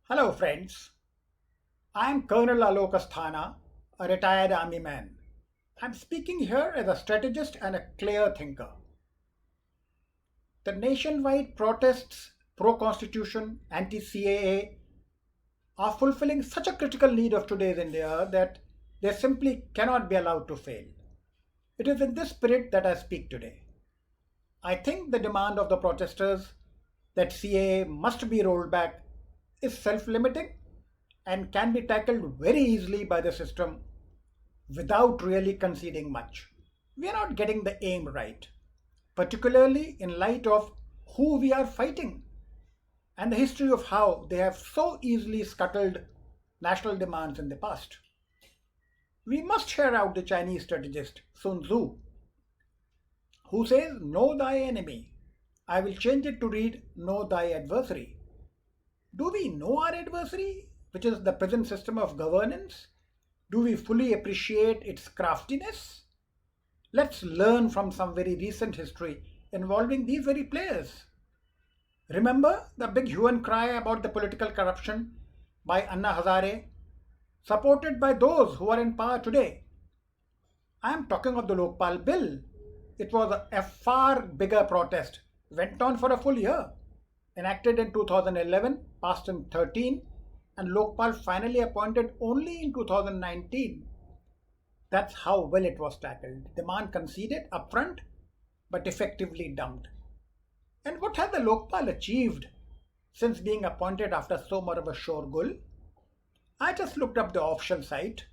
Hello, friends. I am Colonel Alok Asthana, a retired army man. I'm speaking here as a strategist and a clear thinker. The nationwide protests pro Constitution, anti CAA are fulfilling such a critical need of today's India that they simply cannot be allowed to fail. It is in this spirit that I speak today. I think the demand of the protesters that CAA must be rolled back is self limiting and can be tackled very easily by the system without really conceding much. We are not getting the aim right, particularly in light of who we are fighting and the history of how they have so easily scuttled national demands in the past. We must hear out the Chinese strategist Sun Tzu, who says, "Know thy enemy." I will change it to read, "Know thy adversary." Do we know our adversary, which is the present system of governance? Do we fully appreciate its craftiness? Let's learn from some very recent history involving these very players. Remember the big hue and cry about the political corruption by Anna Hazare, supported by those who are in power today? I am talking of the Lokpal bill. It was a far bigger protest, went on for a full year, enacted in 2011, passed in 13, and Lokpal finally appointed only in 2019. That's how well it was tackled. Demand conceded upfront, but effectively dumped. And what has the Lokpal achieved since being appointed after so much of a shorgul? I just looked up the official site.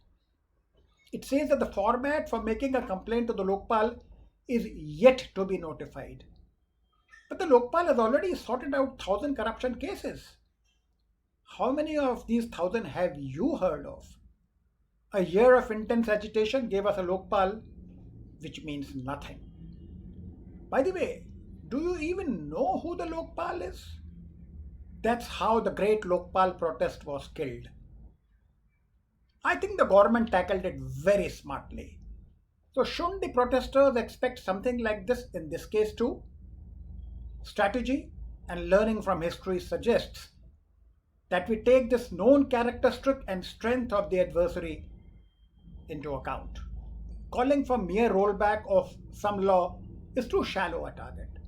It says that the format for making a complaint to the Lokpal is yet to be notified. But the Lokpal has already sorted out 1,000 corruption cases. How many of these 1,000 have you heard of? A year of intense agitation gave us a Lokpal, which means nothing. By the way, do you even know who the Lokpal is? That's how the great Lokpal protest was killed. I think the government tackled it very smartly. So, shouldn't the protesters expect something like this in this case too? Strategy and learning from history suggests that we take this known characteristic and strength of the adversary into account. Calling for mere rollback of some law is too shallow a target.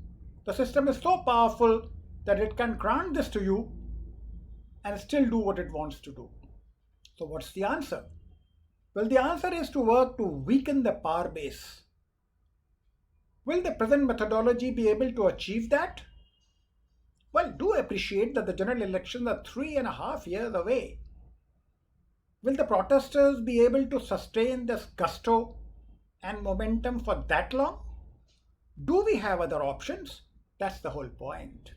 The system is so powerful that it can grant this to you and still do what it wants to do. So, what's the answer? Well, the answer is to work to weaken the power base. Will the present methodology be able to achieve that? Well, do appreciate that the general elections are 3.5 years away. Will the protesters be able to sustain this gusto and momentum for that long? Do we have other options? That's the whole point.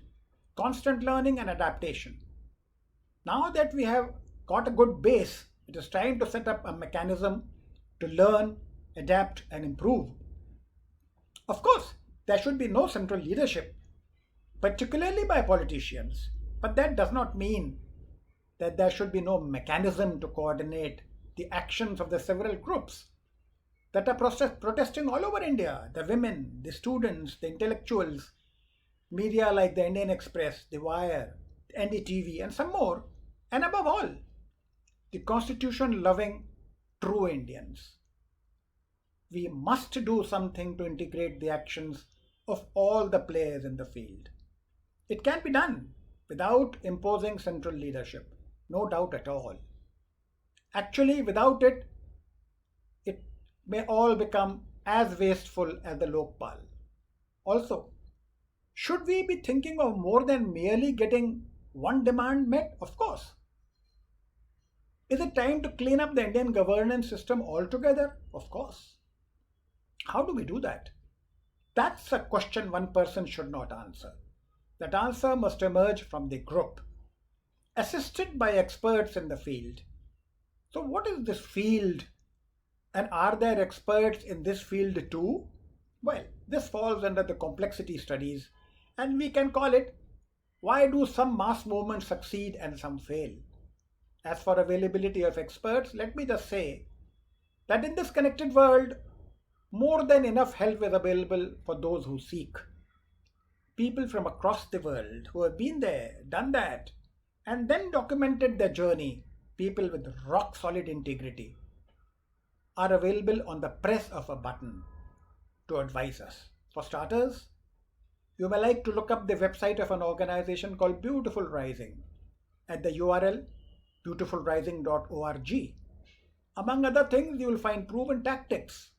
Constant learning and adaptation. Now that we have got a good base, it is time to set up a mechanism to learn, adapt, and improve. Of course, there should be no central leadership, particularly by politicians, but that does not mean that there should be no mechanism to coordinate the actions of the several groups that are protesting all over India: the women, the students, the intellectuals, media like the Indian Express, the Wire, NDTV, and some more, and above all, the constitution loving true Indians. We must do something to integrate the actions of all the players in the field. It can be done without imposing central leadership, no doubt at all. Actually, without it, it may all become as wasteful as the Lokpal. Also, should we be thinking of more than merely getting one demand met? Of course. Is it time to clean up the Indian governance system altogether? Of course. How do we do that? That's a question one person should not answer. That answer must emerge from the group, assisted by experts in the field. So, what is this field? And are there experts in this field too? Well, this falls under the complexity studies, and we can call it, "Why do some mass movements succeed and some fail?" As for availability of experts, let me just say that in this connected world, more than enough help is available for those who seek. People from across the world who have been there, done that, and then documented their journey, people with rock solid integrity are available on the press of a button to advise us. For starters, you may like to look up the website of an organization called Beautiful Rising at the URL beautifulrising.org. Among other things, you will find proven tactics,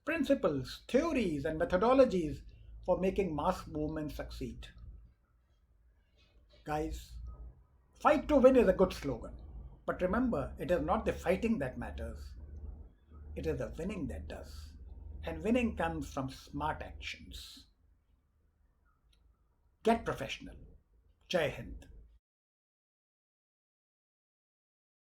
principles, theories, and methodologies for making mass movements succeed. Guys, fight to win is a good slogan. But remember, it is not the fighting that matters, it is the winning that does. And winning comes from smart actions. Get professional. Jai Hind.